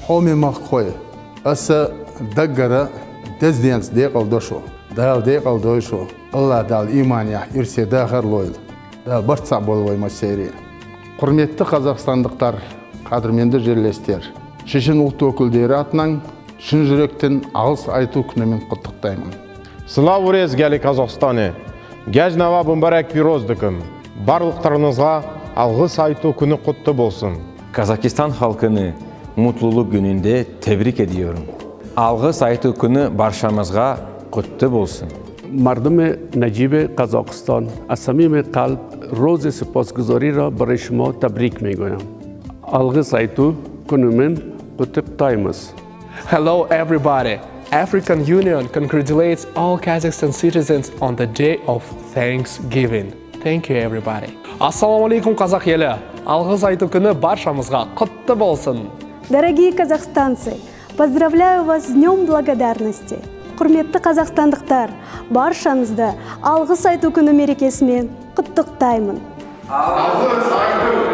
Хоми махкой. Аса даггара дезденс деқалдошу. Дал деқалдошу. Алла дал имания ирсе дағар лойл. Дал барца болуай масери. Құрметті қазақстандықтар, қадірменді жерлестер. Шешен ұлт өкілдері атынан шын жүректен алғыс айту күнімен құттықтаймын. Слава резгәлі Қазақстаны. Гәжнава бұмбарәк пироздыкым. Барлықтарыңызға алғыс айту күні құтты болсын. Kazakistan halkını mutluluk gününde tebrik ediyorum. Algыс айту күні баршамызға құтты болсын. مردم نجیب قزاقستان از صمیم قلب روز سپاسگزاری را برای شما تبریک میگویم. algыс айту күнімен құттықтаймыз. Hello everybody! African Union congratulates all Kazakhstan citizens on the day of Thanksgiving. Thank you everybody. Ассалаумалейкум қазақ елі. Алғыс айту күні баршамызға құтты болсын. Дорогие казахстанцы, поздравляю вас с Днем Благодарности. Құрметті қазақстандықтар, баршаңызды алғыс айту күні мерекесімен құттықтаймын. Алғыс айту